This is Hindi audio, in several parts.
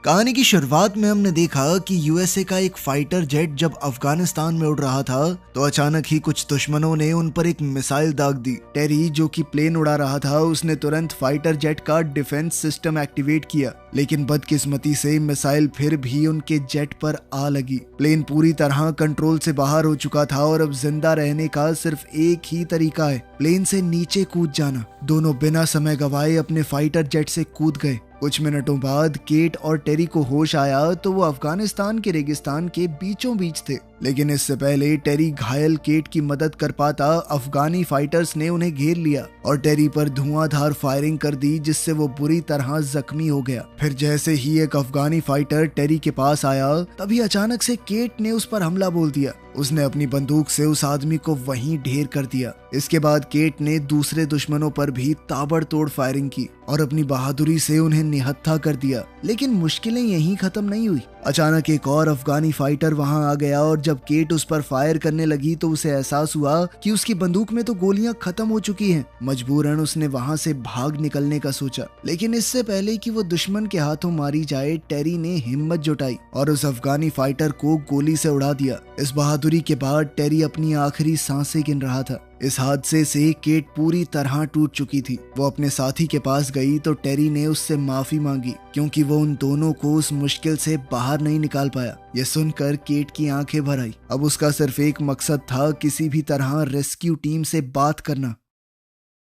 कहानी की शुरुआत में हमने देखा कि यूएसए का एक फाइटर जेट जब अफगानिस्तान में उड़ रहा था तो अचानक ही कुछ दुश्मनों ने उन पर एक मिसाइल दाग दी। टेरी जो कि प्लेन उड़ा रहा था उसने तुरंत फाइटर जेट का डिफेंस सिस्टम एक्टिवेट किया, लेकिन बदकिस्मती से मिसाइल फिर भी उनके जेट पर आ लगी। प्लेन पूरी तरह कंट्रोल से बाहर हो चुका था और अब जिंदा रहने का सिर्फ एक ही तरीका है, प्लेन से नीचे कूद जाना। दोनों बिना समय गवाए अपने फाइटर जेट से कूद गए। कुछ मिनटों बाद केट और टेरी को होश आया तो वो अफगानिस्तान के रेगिस्तान के बीचों बीच थे, लेकिन इससे पहले टेरी घायल केट की मदद कर पाता अफगानी फाइटर्स ने उन्हें घेर लिया और टेरी पर धुआंधार फायरिंग कर दी, जिससे वो बुरी तरह जख्मी हो गया। फिर जैसे ही एक अफगानी फाइटर टेरी के पास आया तभी अचानक से केट ने उस पर हमला बोल दिया। उसने अपनी बंदूक से उस आदमी को वहीं ढेर कर दिया। इसके बाद केट ने दूसरे दुश्मनों पर भी ताबड़तोड़ फायरिंग की और अपनी बहादुरी से उन्हें निहत्था कर दिया। लेकिन मुश्किलें यहीं खत्म नहीं हुई। अचानक एक और अफगानी फाइटर वहां आ गया और जब केट उस पर फायर करने लगी तो उसे एहसास हुआ कि उसकी बंदूक में तो गोलियां खत्म हो चुकी हैं। मजबूरन उसने वहां से भाग निकलने का सोचा, लेकिन इससे पहले कि वो दुश्मन के हाथों मारी जाए टेरी ने हिम्मत जुटाई और उस अफगानी फाइटर को गोली से उड़ा दिया। इस बहादुरी के बाद टेरी अपनी आखिरी सांसें गिन रहा था। इस हादसे से केट पूरी तरह टूट चुकी थी। वो अपने साथी के पास गई तो टेरी ने उससे माफी मांगी क्योंकि वो उन दोनों को उस मुश्किल से बाहर नहीं निकाल पाया। ये सुनकर केट की आंखें भर आई। अब उसका सिर्फ एक मकसद था, किसी भी तरह रेस्क्यू टीम से बात करना।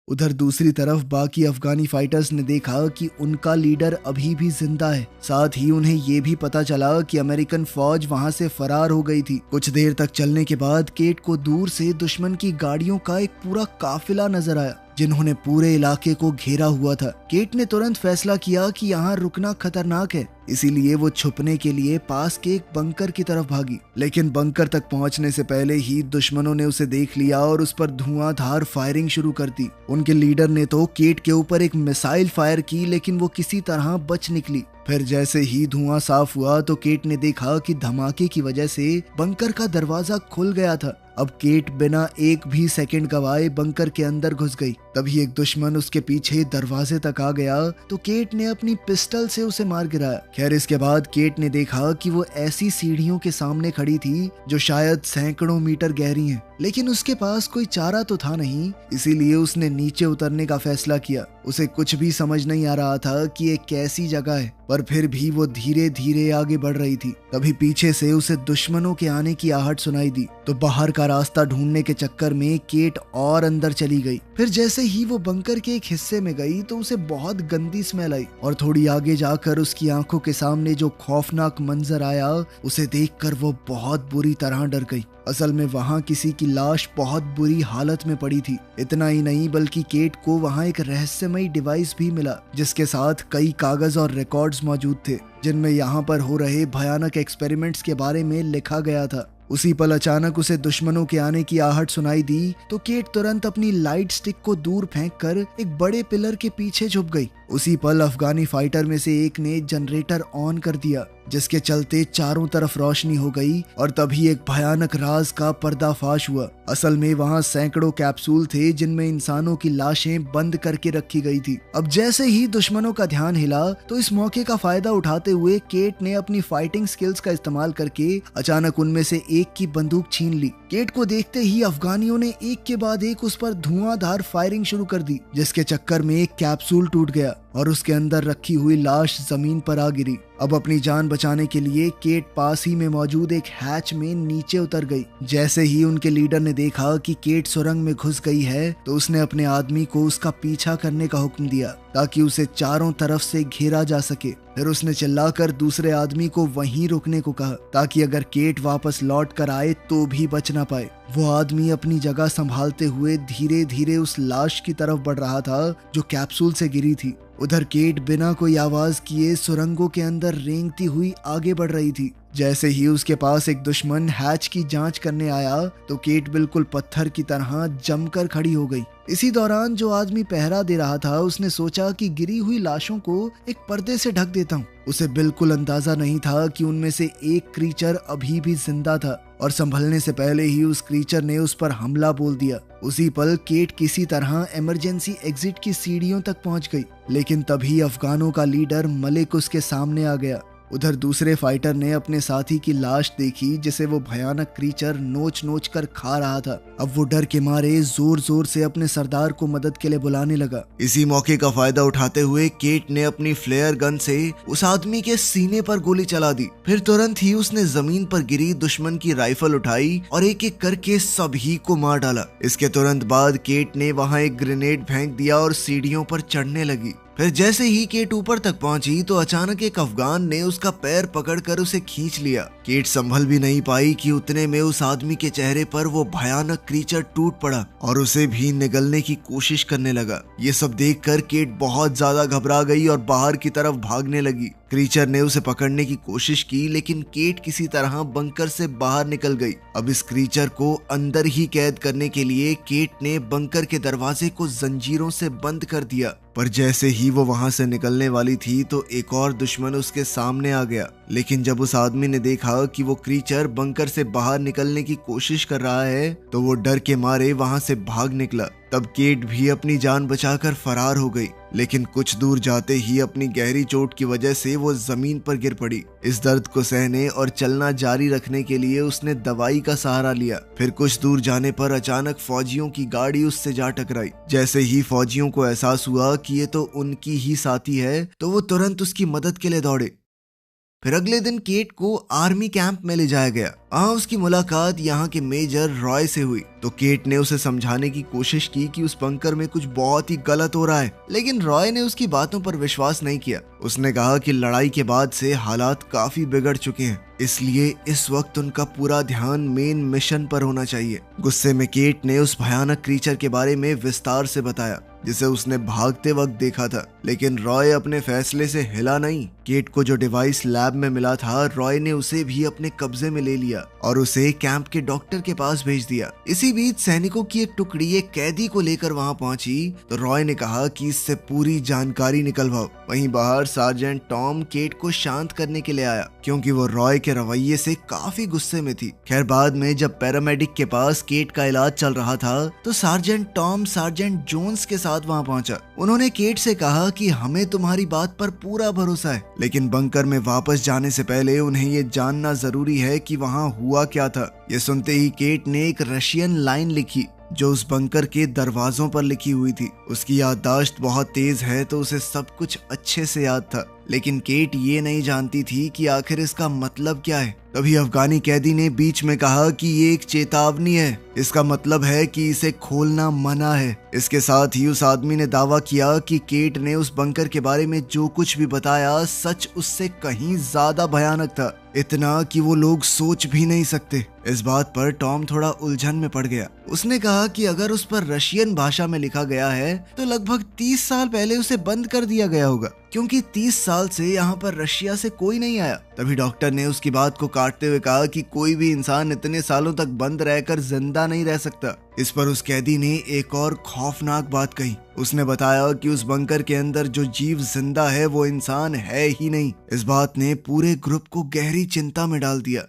उधर दूसरी तरफ बाकी अफगानी फाइटर्स ने देखा कि उनका लीडर अभी भी जिंदा है। साथ ही उन्हें ये भी पता चला कि अमेरिकन फौज वहां से फरार हो गई थी। कुछ देर तक चलने के बाद केट को दूर से दुश्मन की गाड़ियों का एक पूरा काफिला नजर आया जिन्होंने पूरे इलाके को घेरा हुआ था। केट ने तुरंत फैसला किया कि यहाँ रुकना खतरनाक है, इसीलिए वो छुपने के लिए पास के एक बंकर की तरफ भागी। लेकिन बंकर तक पहुंचने से पहले ही दुश्मनों ने उसे देख लिया और उस पर धुआंधार फायरिंग शुरू कर दी। उनके लीडर ने तो केट के ऊपर एक मिसाइल फायर की, लेकिन वो किसी तरह बच निकली। फिर जैसे ही धुआं साफ हुआ तो केट ने देखा कि धमाके की वजह से बंकर का दरवाजा खुल गया था। अब केट बिना एक भी सेकंड गवाए बंकर के अंदर घुस गई। तभी एक दुश्मन उसके पीछे दरवाजे तक आ गया तो केट ने अपनी पिस्टल से उसे मार गिराया। खैर इसके बाद केट ने देखा कि वो ऐसी सीढ़ियों के सामने खड़ी थी जो शायद सैकड़ों मीटर गहरी हैं, लेकिन उसके पास कोई चारा तो था नहीं, इसीलिए उसने नीचे उतरने का फैसला किया। उसे कुछ भी समझ नहीं आ रहा था कि ये कैसी जगह है, पर फिर भी वो धीरे धीरे आगे बढ़ रही थी। तभी पीछे से उसे दुश्मनों के आने की आहट सुनाई दी तो बाहर का रास्ता ढूंढने के चक्कर में केट और अंदर चली गई। फिर जैसे ही वो बंकर के एक हिस्से में गई तो उसे बहुत गंदी स्मेल आई और थोड़ी आगे जाकर उसकी आंखों के सामने जो खौफनाक मंजर आया उसे देखकर वो बहुत बुरी तरह डर गई। असल में वहां किसी की लाश बहुत बुरी हालत में पड़ी थी। इतना ही नहीं बल्कि केट को वहां एक रहस्यमयी डिवाइस भी मिला जिसके साथ कई कागज और रिकॉर्ड्स मौजूद थे जिनमें यहाँ पर हो रहे भयानक एक्सपेरिमेंट्स के बारे में लिखा गया था। उसी पल अचानक उसे दुश्मनों के आने की आहट सुनाई दी तो केट तुरंत अपनी लाइट स्टिक को दूर फेंककर एक बड़े पिलर के पीछे छुप गई। उसी पल अफगानी फाइटर में से एक ने जनरेटर ऑन कर दिया जिसके चलते चारों तरफ रोशनी हो गई और तभी एक भयानक राज का पर्दाफाश हुआ। असल में वहां सैकड़ों कैप्सूल थे जिनमें इंसानों की लाशें बंद करके रखी गई थी। अब जैसे ही दुश्मनों का ध्यान हिला तो इस मौके का फायदा उठाते हुए केट ने अपनी फाइटिंग स्किल्स का इस्तेमाल करके अचानक उनमें से एक की बंदूक छीन ली। केट को देखते ही अफगानियों ने एक के बाद एक उस पर धुआंधार फायरिंग शुरू कर दी जिसके चक्कर में एक कैप्सूल टूट गया और उसके अंदर रखी हुई लाश जमीन पर आ गिरी। अब अपनी जान बचाने के लिए केट पास ही में मौजूद एक हैच में नीचे उतर गई। जैसे ही उनके लीडर ने देखा कि केट सुरंग में घुस गई है तो उसने अपने आदमी को उसका पीछा करने का हुक्म दिया ताकि उसे चारों तरफ से घेरा जा सके। फिर उसने चिल्लाकर दूसरे आदमी को वहीं रुकने को कहा ताकि अगर केट वापस लौट कर आए तो भी बच ना पाए। वो आदमी अपनी जगह संभालते हुए धीरे धीरे उस लाश की तरफ बढ़ रहा था जो कैप्सूल से गिरी थी। उधर केट बिना कोई आवाज किए सुरंगों के अंदर रेंगती हुई आगे बढ़ रही थी। जैसे ही उसके पास एक दुश्मन हैच की जांच करने आया तो केट बिल्कुल पत्थर की तरह जमकर खड़ी हो गई। इसी दौरान जो आदमी पहरा दे रहा था उसने सोचा कि गिरी हुई लाशों को एक पर्दे से ढक देता हूँ। उसे बिल्कुल अंदाजा नहीं था कि उनमें से एक क्रीचर अभी भी जिंदा था और संभलने से पहले ही उस क्रीचर ने उस पर हमला बोल दिया। उसी पल केट किसी तरह इमरजेंसी एग्जिट की सीढ़ियों तक पहुंच गई, लेकिन तभी अफगानों का लीडर मलिक उसके सामने आ गया। उधर दूसरे फाइटर ने अपने साथी की लाश देखी जिसे वो भयानक क्रीचर नोच नोच कर खा रहा था। अब वो डर के मारे जोर जोर से अपने सरदार को मदद के लिए बुलाने लगा। इसी मौके का फायदा उठाते हुए केट ने अपनी फ्लेयर गन से उस आदमी के सीने पर गोली चला दी। फिर तुरंत ही उसने जमीन पर गिरी दुश्मन की राइफल उठाई और एक एक करके सभी को मार डाला। इसके तुरंत बाद केट ने वहां एक ग्रेनेड फेंक दिया और सीढ़ियों पर चढ़ने लगी। फिर जैसे ही केट ऊपर तक पहुंची तो अचानक एक अफगान ने उसका पैर पकड़कर उसे खींच लिया। केट संभल भी नहीं पाई कि उतने में उस आदमी के चेहरे पर वो भयानक क्रीचर टूट पड़ा और उसे भी निगलने की कोशिश करने लगा। ये सब देखकर केट बहुत ज्यादा घबरा गई और बाहर की तरफ भागने लगी। क्रीचर ने उसे पकड़ने की कोशिश की लेकिन केट किसी तरह बंकर से बाहर निकल गई। अब इस क्रीचर को अंदर ही कैद करने के लिए केट ने बंकर के दरवाजे को जंजीरों से बंद कर दिया। पर जैसे ही वो वहां से निकलने वाली थी तो एक और दुश्मन उसके सामने आ गया। लेकिन जब उस आदमी ने देखा कि वो क्रीचर बंकर से बाहर निकलने की कोशिश कर रहा है तो वो डर के मारे वहां से भाग निकला। तब केट भी अपनी जान बचाकर फरार हो गई, लेकिन कुछ दूर जाते ही अपनी गहरी चोट की वजह से वो जमीन पर गिर पड़ी। इस दर्द को सहने और चलना जारी रखने के लिए उसने दवाई का सहारा लिया। फिर कुछ दूर जाने पर अचानक फौजियों की गाड़ी उससे जा टकराई। जैसे ही फौजियों को एहसास हुआ कि ये तो उनकी ही साथी है तो वो तुरंत उसकी मदद के लिए दौड़े। फिर अगले दिन केट को आर्मी कैंप में ले जाया गया। वहाँ उसकी मुलाकात यहाँ के मेजर रॉय से हुई तो केट ने उसे समझाने की कोशिश की कि उस बंकर में कुछ बहुत ही गलत हो रहा है, लेकिन रॉय ने उसकी बातों पर विश्वास नहीं किया। उसने कहा कि लड़ाई के बाद से हालात काफी बिगड़ चुके हैं, इसलिए इस वक्त उनका पूरा ध्यान मेन मिशन पर होना चाहिए। गुस्से में केट ने उस भयानक क्रीचर के बारे में विस्तार से बताया जिसे उसने भागते वक्त देखा था, लेकिन रॉय अपने फैसले से हिला नहीं। केट को जो डिवाइस लैब में मिला था रॉय ने उसे भी अपने कब्जे में ले लिया और उसे कैंप के डॉक्टर के पास भेज दिया। इसी बीच सैनिकों की एक टुकड़ी एक कैदी को लेकर वहां पहुंची तो रॉय ने कहा कि इससे पूरी जानकारी निकलवाओ। वहीं बाहर सार्जेंट टॉम केट को शांत करने के लिए आया क्योंकि वो रॉय के रवैये से काफी गुस्से में थी। खैर बाद में जब पैरामेडिक के पास केट का इलाज चल रहा था तो सार्जेंट टॉम सार्जेंट जोन्स के साथ वहां पहुंचा। उन्होंने केट से कहा कि हमें तुम्हारी बात पर पूरा भरोसा है, लेकिन बंकर में वापस जाने से पहले उन्हें ये जानना जरूरी है कि वहां हुआ क्या था। ये सुनते ही केट ने एक रशियन लाइन लिखी जो उस बंकर के दरवाजों पर लिखी हुई थी। उसकी याददाश्त बहुत तेज है तो उसे सब कुछ अच्छे से याद था, लेकिन केट ये नहीं जानती थी कि आखिर इसका मतलब क्या है। तभी अफगानी कैदी ने बीच में कहा कि ये एक चेतावनी है, इसका मतलब है कि इसे खोलना मना है। इसके साथ ही उस आदमी ने दावा किया कि केट ने उस बंकर के बारे में जो कुछ भी बताया सच उससे कहीं ज्यादा भयानक था, इतना कि वो लोग सोच भी नहीं सकते। इस बात पर टॉम थोड़ा उलझन में पड़ गया। उसने कहा कि अगर उस पर रशियन भाषा में लिखा गया है तो लगभग 30 साल पहले उसे बंद कर दिया गया होगा, क्योंकि 30 साल से यहाँ पर रशिया से कोई नहीं आया। तभी डॉक्टर ने उसकी बात को काटते हुए कहा कि कोई भी इंसान इतने सालों तक बंद रहकर जिंदा नहीं रह सकता। इस पर उस कैदी ने एक और खौफनाक बात कही। उसने बताया कि उस बंकर के अंदर जो जीव जिंदा है वो इंसान है ही नहीं। इस बात ने पूरे ग्रुप को गहरी चिंता में डाल दिया।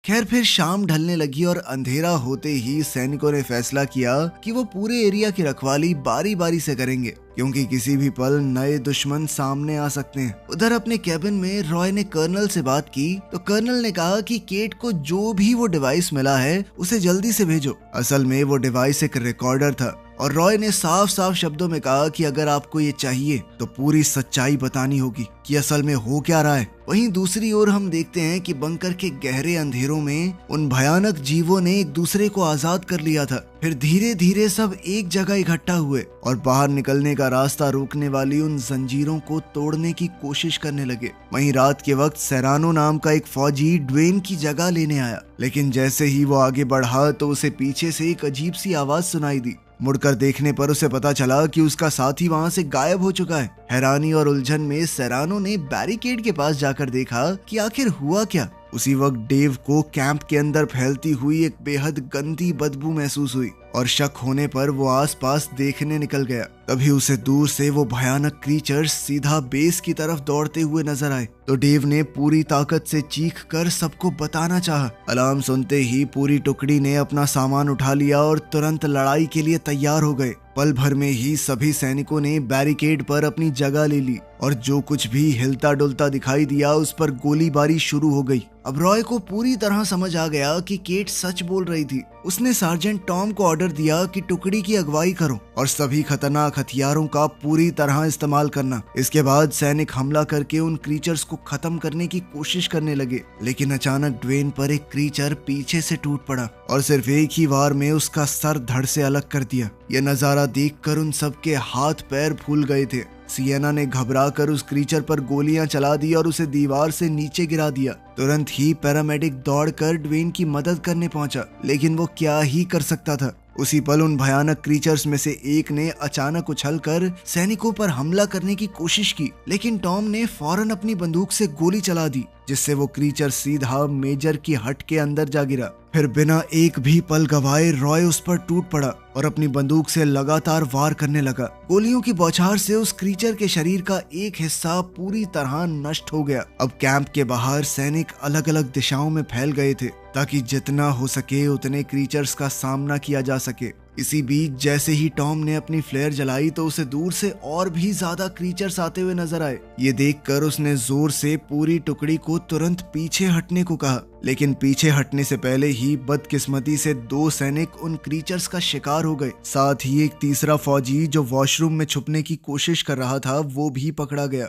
खैर फिर शाम ढलने लगी और अंधेरा होते ही सैनिकों ने फैसला किया कि वो पूरे एरिया की रखवाली बारी बारी से करेंगे, क्योंकि किसी भी पल नए दुश्मन सामने आ सकते हैं। उधर अपने कैबिन में रॉय ने कर्नल से बात की तो कर्नल ने कहा कि केट को जो भी वो डिवाइस मिला है उसे जल्दी से भेजो। असल में वो डिवाइस एक रिकॉर्डर था और रॉय ने साफ साफ शब्दों में कहा कि अगर आपको ये चाहिए तो पूरी सच्चाई बतानी होगी कि असल में हो क्या रहा है। वहीं दूसरी ओर हम देखते हैं कि बंकर के गहरे अंधेरों में उन भयानक जीवों ने एक दूसरे को आजाद कर लिया था। फिर धीरे धीरे सब एक जगह इकट्ठा हुए और बाहर निकलने का रास्ता रोकने वाली उन जंजीरों को तोड़ने की कोशिश करने लगे। वहीं रात के वक्त सेरानो नाम का एक फौजी ड्वेन की जगह लेने आया, लेकिन जैसे ही वो आगे बढ़ा तो उसे पीछे से एक अजीब सी आवाज सुनाई दी। मुड़कर देखने पर उसे पता चला कि उसका साथी वहां से गायब हो चुका है। हैरानी और उलझन में सेरानो ने बैरिकेड के पास जाकर देखा कि आखिर हुआ क्या। उसी वक्त डेव को कैंप के अंदर फैलती हुई एक बेहद गंदी बदबू महसूस हुई और शक होने पर वो आसपास देखने निकल गया। तभी उसे दूर से वो भयानक क्रीचर सीधा बेस की तरफ दौड़ते हुए नजर आए तो डेव ने पूरी ताकत से चीख कर सबको बताना चाहा। अलार्म सुनते ही पूरी टुकड़ी ने अपना सामान उठा लिया और तुरंत लड़ाई के लिए तैयार हो गए। पल भर में ही सभी सैनिकों ने बैरिकेड पर अपनी जगह ले ली। और जो कुछ भी हिलता डुलता दिखाई दिया उस पर गोलीबारी शुरू हो गई। अब रॉय को पूरी तरह समझ आ गया कि केट सच बोल रही थी। उसने सार्जेंट टॉम को ऑर्डर दिया कि टुकड़ी की अगुवाई करो और सभी खतरनाक हथियारों का पूरी तरह इस्तेमाल करना। इसके बाद सैनिक हमला करके उन क्रीचर्स को खत्म करने की कोशिश करने लगे, लेकिन अचानक ड्वेन पर एक क्रीचर पीछे से टूट पड़ा और सिर्फ एक ही वार में उसका सर धड़ से अलग कर दिया। यह नजारा देखकर उन सबके हाथ पैर फूल गए थे। सिएना ने घबराकर उस क्रीचर पर गोलियां चला दी और उसे दीवार से नीचे गिरा दिया। तुरंत ही पैरामेडिक दौड़कर ड्वेन की मदद करने पहुंचा, लेकिन वो क्या ही कर सकता था। उसी पल उन भयानक क्रीचर्स में से एक ने अचानक उछलकर सैनिकों पर हमला करने की कोशिश की, लेकिन टॉम ने फौरन अपनी बंदूक से गोली चला दी, जिससे वो क्रीचर सीधा मेजर की हट के अंदर जा गिरा। फिर बिना एक भी पल गवाए रॉय उस पर टूट पड़ा और अपनी बंदूक से लगातार वार करने लगा। गोलियों की बौछार से उस क्रीचर के शरीर का एक हिस्सा पूरी तरह नष्ट हो गया। अब कैंप के बाहर सैनिक अलग अलग दिशाओं में फैल गए थे ताकि जितना हो सके उतने क्रीचर्स का सामना किया जा सके। इसी बीच जैसे ही टॉम ने अपनी फ्लेयर जलाई तो उसे दूर से और भी ज्यादा क्रीचर्स आते हुए नजर आए। ये देखकर उसने जोर से पूरी टुकड़ी को तुरंत पीछे हटने को कहा, लेकिन पीछे हटने से पहले ही बदकिस्मती से 2 सैनिक उन क्रीचर्स का शिकार हो गए। साथ ही एक तीसरा फौजी जो वॉशरूम में छुपने की कोशिश कर रहा था वो भी पकड़ा गया।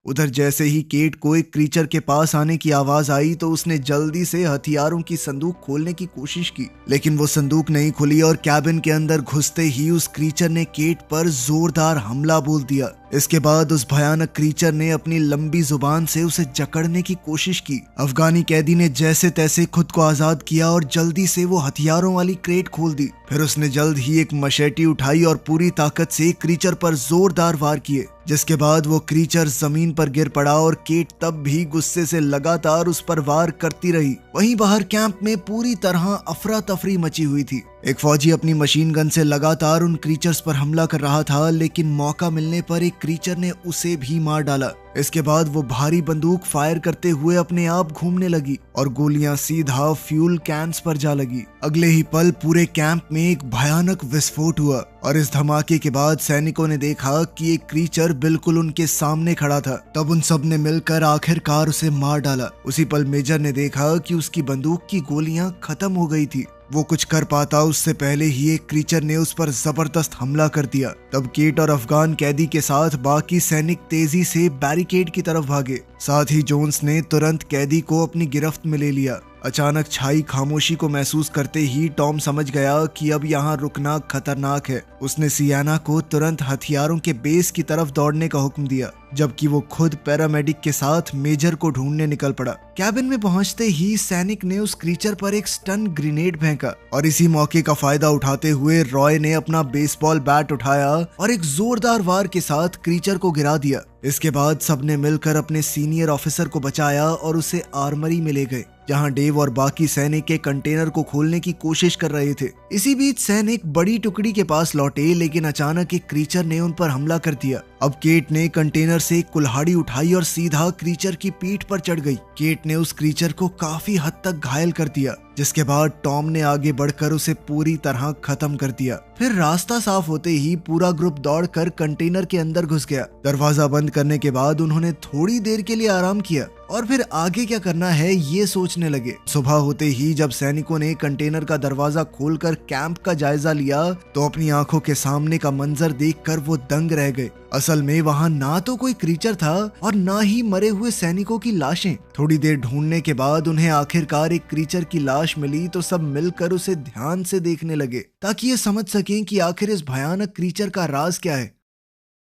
उधर जैसे ही केट को एक क्रीचर के पास आने की आवाज आई तो उसने जल्दी से हथियारों की संदूक खोलने की कोशिश की, लेकिन वो संदूक नहीं खुली और कैबिन के अंदर घुसते ही उस क्रीचर ने केट पर जोरदार हमला बोल दिया। इसके बाद उस भयानक क्रीचर ने अपनी लंबी जुबान से उसे जकड़ने की कोशिश की। अफगानी कैदी ने जैसे तैसे खुद को आजाद किया और जल्दी से वो हथियारों वाली क्रेट खोल दी। फिर उसने जल्द ही एक मशेटी उठाई और पूरी ताकत से क्रीचर पर जोरदार वार किए, जिसके बाद वो क्रीचर जमीन पर गिर पड़ा और केट तब भी गुस्से से लगातार उस पर वार करती रही। वहीं बाहर कैंप में पूरी तरह अफरा तफरी मची हुई थी। एक फौजी अपनी मशीन गन से लगातार उन क्रीचर्स पर हमला कर रहा था, लेकिन मौका मिलने पर एक क्रीचर ने उसे भी मार डाला। इसके बाद वो भारी बंदूक फायर करते हुए अपने आप घूमने लगी और गोलियां सीधा फ्यूल कैंस पर जा लगी। अगले ही पल पूरे कैंप में एक भयानक विस्फोट हुआ और इस धमाके के बाद सैनिकों ने देखा कि एक क्रीचर बिल्कुल उनके सामने खड़ा था। तब उन सब ने मिलकर आखिरकार उसे मार डाला। उसी पल मेजर ने देखा कि उसकी बंदूक की गोलियां खत्म हो गई थी। वो कुछ कर पाता उससे पहले ही एक क्रीचर ने उस पर जबरदस्त हमला कर दिया। तब केट और अफगान कैदी के साथ बाकी सैनिक तेजी से बैरिकेड की तरफ भागे। साथ ही जोन्स ने तुरंत कैदी को अपनी गिरफ्त में ले लिया। अचानक छाई खामोशी को महसूस करते ही टॉम समझ गया कि अब यहाँ रुकना खतरनाक है। उसने सियाना को तुरंत हथियारों के बेस की तरफ दौड़ने का हुक्म दिया, जबकि वो खुद पैरामेडिक के साथ मेजर को ढूंढने निकल पड़ा। कैबिन में पहुंचते ही सैनिक ने उस क्रीचर पर एक स्टन ग्रेनेड फेंका और इसी मौके का फायदा उठाते हुए रॉय ने अपना बेसबॉल बैट उठाया और एक जोरदार वार के साथ क्रीचर को गिरा दिया। इसके बाद सबने मिलकर अपने सीनियर ऑफिसर को बचाया और उसे आर्मरी में ले गए, जहां डेव और बाकी सैनिक के कंटेनर को खोलने की कोशिश कर रहे थे। इसी बीच सैनिक बड़ी टुकड़ी के पास लौटे, लेकिन अचानक एक क्रीचर ने उन पर हमला कर दिया। अब केट ने कंटेनर से एक कुल्हाड़ी उठाई और सीधा क्रीचर की पीठ पर चढ़ गई। केट ने उस क्रीचर को काफी हद तक घायल कर दिया, जिसके बाद टॉम ने आगे बढ़कर उसे पूरी तरह खत्म कर दिया। फिर रास्ता साफ होते ही पूरा ग्रुप दौड़कर कंटेनर के अंदर घुस गया। दरवाजा बंद करने के बाद उन्होंने थोड़ी देर के लिए आराम किया और फिर आगे क्या करना है ये सोचने लगे। सुबह होते ही जब सैनिकों ने कंटेनर का दरवाजा खोलकर कैंप का जायजा लिया तो अपनी आंखों के सामने का मंजर देखकर वो दंग रह गए। असल में वहाँ ना तो कोई क्रीचर था और ना ही मरे हुए सैनिकों की लाशें। थोड़ी देर ढूंढने के बाद उन्हें आखिरकार एक क्रीचर की लाश मिली तो सब मिलकर उसे ध्यान से देखने लगे ताकि ये समझ सकें कि आखिर इस भयानक क्रीचर का राज क्या है।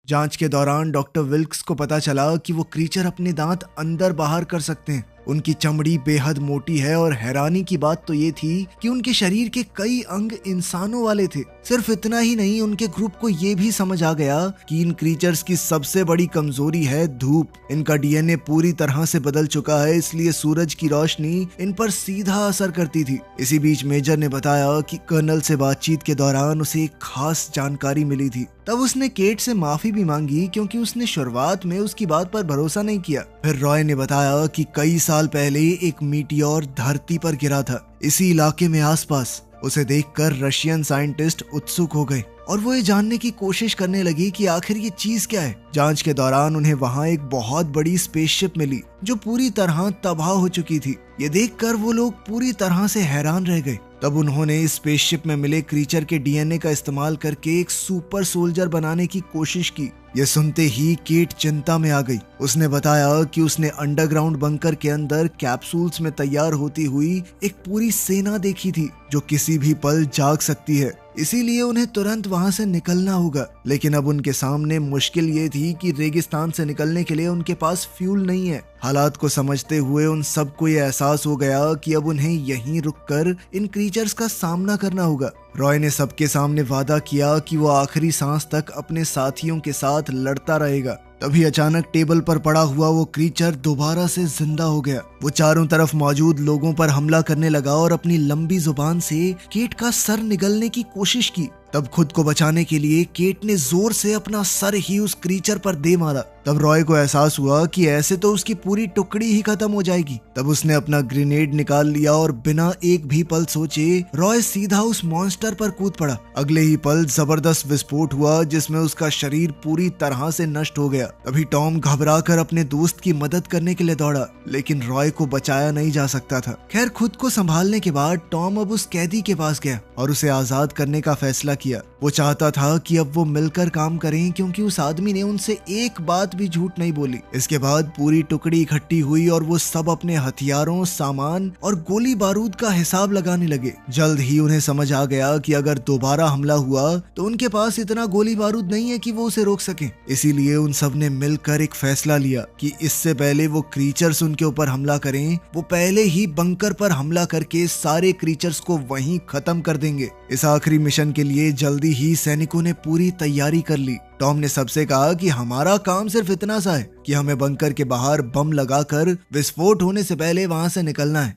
जांच के दौरान डॉक्टर विल्क्स को पता चला कि वो क्रीचर अपने दांत अंदर बाहर कर सकते हैं। उनकी चमड़ी बेहद मोटी है और हैरानी की बात तो ये थी कि उनके शरीर के कई अंग इंसानों वाले थे। सिर्फ इतना ही नहीं, उनके ग्रुप को ये भी समझ आ गया कि इन क्रीचर्स की सबसे बड़ी कमजोरी है धूप। इनका डीएनए पूरी तरह से बदल चुका है, इसलिए सूरज की रोशनी इन पर सीधा असर करती थी। इसी बीच मेजर ने बताया कि कर्नल से बातचीत के दौरान उसे एक खास जानकारी मिली थी। तब उसने केट से माफी भी मांगी क्योंकि उसने शुरुआत में उसकी बात पर भरोसा नहीं किया। फिर रॉय ने बताया कि कई साल पहले एक मीटियोर धरती पर गिरा था इसी इलाके में आसपास। उसे देखकर रशियन साइंटिस्ट उत्सुक हो गए और वो ये जानने की कोशिश करने लगी कि आखिर ये चीज क्या है। जांच के दौरान उन्हें वहाँ एक बहुत बड़ी स्पेसशिप मिली जो पूरी तरह तबाह हो चुकी थी। ये देखकर वो लोग पूरी तरह से हैरान रह गए। तब उन्होंने इस स्पेसशिप में मिले क्रीचर के डीएनए का इस्तेमाल करके एक सुपर सोल्जर बनाने की कोशिश की। ये सुनते ही केट चिंता में आ गई। उसने बताया कि उसने अंडरग्राउंड बंकर के अंदर कैप्सूल्स में तैयार होती हुई एक पूरी सेना देखी थी जो किसी भी पल जाग सकती है, इसीलिए उन्हें तुरंत वहां से निकलना होगा। लेकिन अब उनके सामने मुश्किल ये थी कि रेगिस्तान से निकलने के लिए उनके पास फ्यूल नहीं है। हालात को समझते हुए उन सबको ये एहसास हो गया कि अब उन्हें यहीं रुककर इन क्रीचर्स का सामना करना होगा। रॉय ने सबके सामने वादा किया कि वो आखिरी सांस तक अपने साथियों के साथ लड़ता रहेगा। तभी अचानक टेबल पर पड़ा हुआ वो क्रीचर दोबारा से जिंदा हो गया। वो चारों तरफ मौजूद लोगों पर हमला करने लगा और अपनी लंबी जुबान से केट का सर निगलने की कोशिश की। तब खुद को बचाने के लिए केट ने जोर से अपना सर ही उस क्रीचर पर दे मारा। तब रॉय को एहसास हुआ कि ऐसे तो उसकी पूरी टुकड़ी ही खत्म हो जाएगी। तब उसने अपना ग्रेनेड निकाल लिया और बिना एक भी पल सोचे रॉय सीधा उस मॉन्स्टर पर कूद पड़ा। अगले ही पल जबरदस्त विस्फोट हुआ जिसमें उसका शरीर पूरी तरह से नष्ट हो गया। तभी टॉम घबराकर अपने दोस्त की मदद करने के लिए दौड़ा, लेकिन रॉय को बचाया नहीं जा सकता था। खैर, खुद को संभालने के बाद टॉम अब उस कैदी के पास गया और उसे आजाद करने का फैसला किया। वो चाहता था कि अब वो मिलकर काम करें, क्योंकि उस आदमी ने उनसे एक बात भी झूठ नहीं बोली। इसके बाद पूरी टुकड़ी इकट्ठी हुई और वो सब अपने हथियारों, सामान और गोली बारूद का हिसाब लगाने लगे। जल्द ही उन्हें समझ आ गया कि अगर दोबारा हमला हुआ तो उनके पास इतना गोली बारूद नहीं है कि वो उसे रोक सके। इसीलिए उन सब ने मिलकर एक फैसला लिया कि इससे पहले वो क्रीचर्स उनके ऊपर हमला करें, वो पहले ही बंकर पर हमला करके सारे क्रीचर्स को वहीं खत्म कर देंगे। इस आखिरी मिशन के लिए जल्दी ही सैनिकों ने पूरी तैयारी कर ली। टॉम ने सबसे कहा कि हमारा काम सिर्फ इतना सा है कि हमें बंकर के बाहर बम लगाकर विस्फोट होने से पहले वहां से निकलना है।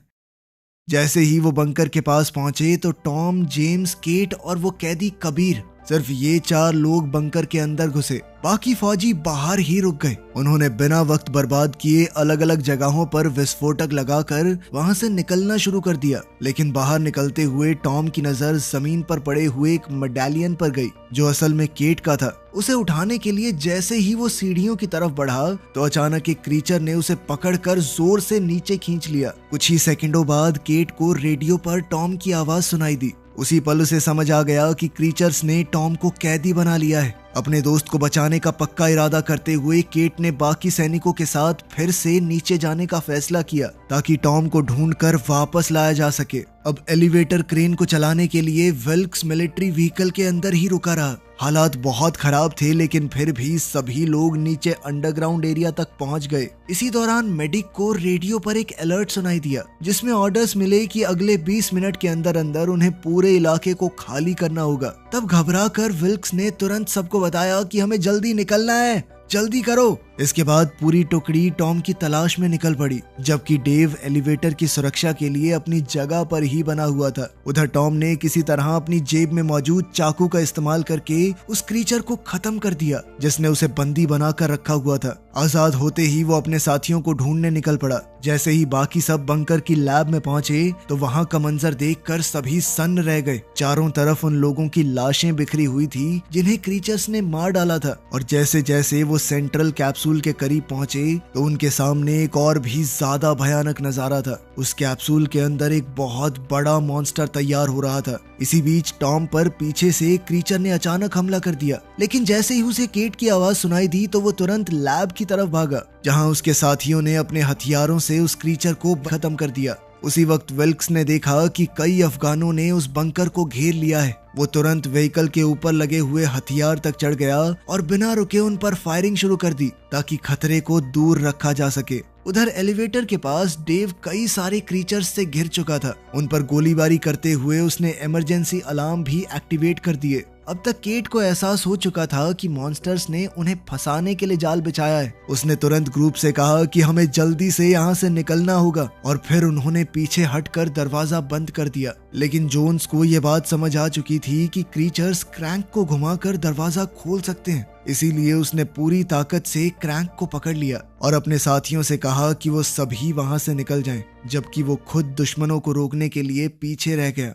जैसे ही वो बंकर के पास पहुंचे तो टॉम, जेम्स, केट और वो कैदी कबीर, सिर्फ ये 4 लोग बंकर के अंदर घुसे। बाकी फौजी बाहर ही रुक गए। उन्होंने बिना वक्त बर्बाद किए अलग अलग जगहों पर विस्फोटक लगाकर वहां से निकलना शुरू कर दिया। लेकिन बाहर निकलते हुए टॉम की नजर जमीन पर पड़े हुए एक मेडालियन पर गई जो असल में केट का था। उसे उठाने के लिए जैसे ही वो सीढ़ियों की तरफ बढ़ा तो अचानक एक क्रीचर ने उसे पकड़कर जोर से नीचे खींच लिया। कुछ ही सेकंडों बाद केट को रेडियो पर टॉम की आवाज सुनाई दी। उसी पल उसे समझ आ गया कि क्रीचर्स ने टॉम को कैदी बना लिया है। अपने दोस्त को बचाने का पक्का इरादा करते हुए केट ने बाकी सैनिकों के साथ फिर से नीचे जाने का फैसला किया ताकि टॉम को ढूंढकर वापस लाया जा सके। अब एलिवेटर क्रेन को चलाने के लिए विल्क्स मिलिट्री व्हीकल के अंदर ही रुका रहा। हालात बहुत खराब थे, लेकिन फिर भी सभी लोग नीचे अंडरग्राउंड एरिया तक पहुंच गए। इसी दौरान मेडिक को रेडियो पर एक अलर्ट सुनाई दिया जिसमें ऑर्डर्स मिले कि अगले 20 मिनट के अंदर अंदर उन्हें पूरे इलाके को खाली करना होगा। तब घबराकर विल्क्स ने तुरंत सबको बताया कि हमें जल्दी निकलना है, जल्दी करो। इसके बाद पूरी टुकड़ी टॉम की तलाश में निकल पड़ी, जबकि डेव एलिवेटर की सुरक्षा के लिए अपनी जगह पर ही बना हुआ था। उधर टॉम ने किसी तरह अपनी जेब में मौजूद चाकू का इस्तेमाल करके उस क्रीचर को खत्म कर दिया जिसने उसे बंदी बनाकर रखा हुआ था। आजाद होते ही वो अपने साथियों को ढूंढने निकल पड़ा। जैसे ही बाकी सब बंकर की लैब में पहुंचे तो वहां का मंजर देखकर सभी सन्न रह गए। चारों तरफ उन लोगों की लाशें बिखरी हुई थी जिन्हें क्रीचर्स ने मार डाला था। और जैसे जैसे वो सेंट्रल कैप्सूल के करीब पहुंचे तो उनके सामने एक और भी ज्यादा भयानक नजारा था। उस कैप्सूल के अंदर एक बहुत बड़ा मॉन्स्टर तैयार हो रहा था। इसी बीच टॉम पर पीछे से एक क्रीचर ने अचानक हमला कर दिया, लेकिन जैसे ही उसे केट की आवाज सुनाई दी तो वो तुरंत लैब की तरफ भागा जहां उसके साथियों ने अपने हथियारों से उस क्रीचर को खत्म कर दिया। उसी वक्त विल्क्स ने देखा कि कई अफगानों ने उस बंकर को घेर लिया है। वो तुरंत व्हीकल के ऊपर लगे हुए हथियार तक चढ़ गया और बिना रुके उन पर फायरिंग शुरू कर दी ताकि खतरे को दूर रखा जा सके। उधर एलिवेटर के पास डेव कई सारे क्रीचर्स से घिर चुका था। उन पर गोलीबारी करते हुए उसने इमरजेंसी अलार्म भी एक्टिवेट कर दिए। अब तक केट को एहसास हो चुका था कि मॉन्स्टर्स ने उन्हें फंसाने के लिए जाल बिछाया है। उसने तुरंत ग्रुप से कहा कि हमें जल्दी से यहाँ से निकलना होगा और फिर उन्होंने पीछे हटकर दरवाजा बंद कर दिया। लेकिन जोन्स को यह बात समझ आ चुकी थी कि क्रीचर्स क्रैंक को घुमाकर दरवाजा खोल सकते हैं, इसीलिए उसने पूरी ताकत से क्रैंक को पकड़ लिया और अपने साथियों से कहा कि वो सभी वहां से निकल जाएं, जबकि वो खुद दुश्मनों को रोकने के लिए पीछे रह गया।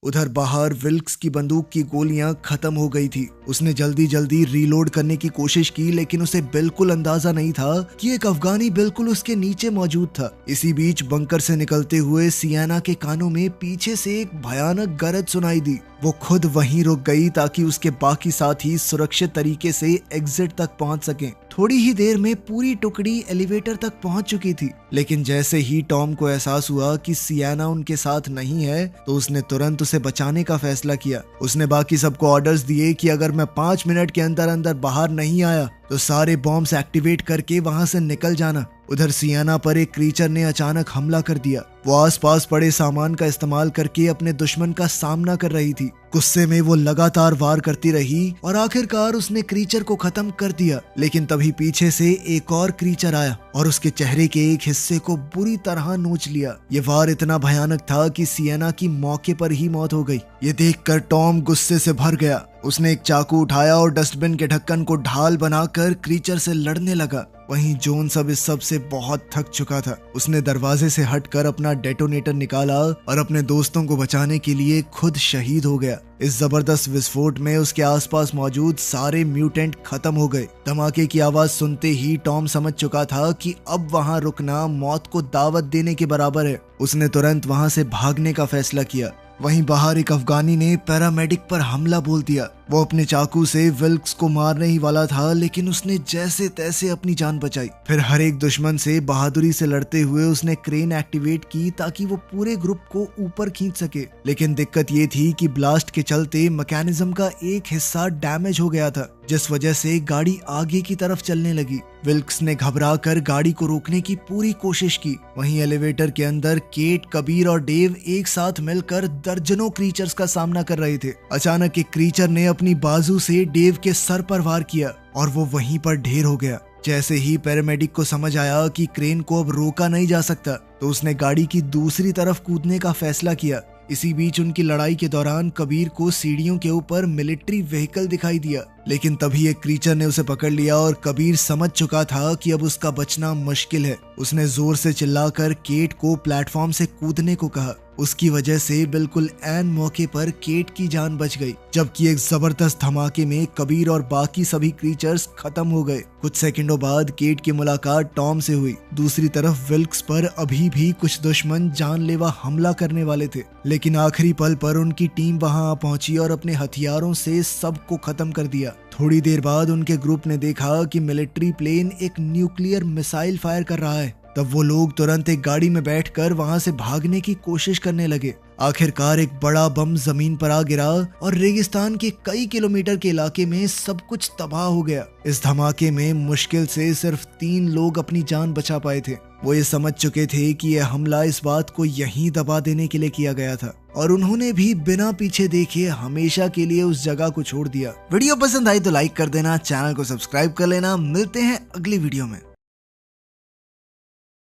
उधर बाहर विल्क्स की बंदूक की गोलियां खत्म हो गई थी। उसने जल्दी जल्दी रीलोड करने की कोशिश की, लेकिन उसे बिल्कुल अंदाजा नहीं था कि एक अफगानी बिल्कुल उसके नीचे मौजूद था। इसी बीच बंकर से निकलते हुए सियाना के कानों में पीछे से एक भयानक गरज सुनाई दी। वो खुद वहीं रुक गई ताकि उसके बाकी साथी सुरक्षित तरीके से एग्जिट तक पहुंच सकें। थोड़ी ही देर में पूरी टुकड़ी एलिवेटर तक पहुंच चुकी थी, लेकिन जैसे ही टॉम को एहसास हुआ कि सियाना उनके साथ नहीं है तो उसने तुरंत उसे बचाने का फैसला किया। उसने बाकी सबको ऑर्डर्स दिए कि अगर मैं 5 मिनट के अंदर अंदर बाहर नहीं आया तो सारे बॉम्ब्स एक्टिवेट करके वहां से निकल जाना। उधर सियाना पर एक क्रीचर ने अचानक हमला कर दिया। वो आसपास पड़े सामान का इस्तेमाल करके अपने दुश्मन का सामना कर रही थी। गुस्से में वो लगातार वार करती रही और आखिरकार उसने क्रीचर को खत्म कर दिया। लेकिन तभी पीछे से एक और क्रीचर आया और उसके चेहरे के एक हिस्से को बुरी तरह नोच लिया। ये वार इतना भयानक था कि सियाना की मौके पर ही मौत हो गई। ये देखकर टॉम गुस्से से भर गया। उसने एक चाकू उठाया और डस्टबिन के ढक्कन को ढाल बनाकर क्रीचर से लड़ने लगा। वहीं जोन सब इस सब से बहुत थक चुका था। उसने दरवाजे से हटकर अपना डेटोनेटर निकाला और अपने दोस्तों को बचाने के लिए खुद शहीद हो गया। इस जबरदस्त विस्फोट में उसके आसपास मौजूद सारे म्यूटेंट खत्म हो गए। धमाके की आवाज सुनते ही टॉम समझ चुका था कि अब वहां रुकना मौत को दावत देने के बराबर है। उसने तुरंत वहां से भागने का फैसला किया। वहीं बाहर एक अफगानी ने पैरामेडिक पर हमला बोल दिया। वो अपने चाकू से विल्क्स को मारने ही वाला था, लेकिन उसने जैसे तैसे अपनी जान बचाई। फिर हर एक दुश्मन से बहादुरी से लड़ते हुए उसने क्रेन एक्टिवेट की ताकि वो पूरे ग्रुप को ऊपर खींच सके। लेकिन दिक्कत ये थी कि ब्लास्ट के चलते मैकेनिज्म का एक हिस्सा डैमेज हो गया था, जिस वजह से गाड़ी आगे की तरफ चलने लगी। विल्क्स ने घबराकर गाड़ी को रोकने की पूरी कोशिश की। वहीं एलिवेटर के अंदर केट, कबीर और डेव एक साथ मिलकर दर्जनों क्रीचर्स का सामना कर रहे थे। अचानक एक क्रीचर ने अपनी बाजू से डेव के सर पर वार किया और वो वहीं पर ढेर हो गया। जैसे ही पैरामेडिक को समझ आया कि क्रेन को अब रोका नहीं जा सकता, तो उसने गाड़ी की दूसरी तरफ कूदने का फैसला किया। इसी बीच उनकी लड़ाई के दौरान कबीर को सीढ़ियों के ऊपर मिलिट्री व्हीकल दिखाई दिया, लेकिन तभी एक क्रीचर ने उसे पकड़ लिया और कबीर समझ चुका था कि अब उसका बचना मुश्किल है। उसने जोर से चिल्लाकर केट को प्लेटफॉर्म से कूदने को कहा। उसकी वजह से बिल्कुल ऐन मौके पर केट की जान बच गई, जबकि एक जबरदस्त धमाके में कबीर और बाकी सभी क्रीचर्स खत्म हो गए। कुछ सेकंडों बाद केट की मुलाकात टॉम से हुई। दूसरी तरफ विल्क्स पर अभी भी कुछ दुश्मन जानलेवा हमला करने वाले थे, लेकिन आखिरी पल पर उनकी टीम वहां पहुंची और अपने हथियारों से सबको खत्म कर दिया। थोड़ी देर बाद उनके ग्रुप ने देखा कि मिलिट्री प्लेन एक न्यूक्लियर मिसाइल फायर कर रहा है। तब वो लोग तुरंत एक गाड़ी में बैठकर वहां से भागने की कोशिश करने लगे। आखिरकार एक बड़ा बम जमीन पर आ गिरा और रेगिस्तान के कई किलोमीटर के इलाके में सब कुछ तबाह हो गया। इस धमाके में मुश्किल से सिर्फ 3 लोग अपनी जान बचा पाए थे। वो ये समझ चुके थे कि यह हमला इस बात को यहीं दबा देने के लिए किया गया था, और उन्होंने भी बिना पीछे देखे हमेशा के लिए उस जगह को छोड़ दिया। वीडियो पसंद आई तो लाइक कर देना, चैनल को सब्सक्राइब कर लेना। मिलते हैं अगली वीडियो में।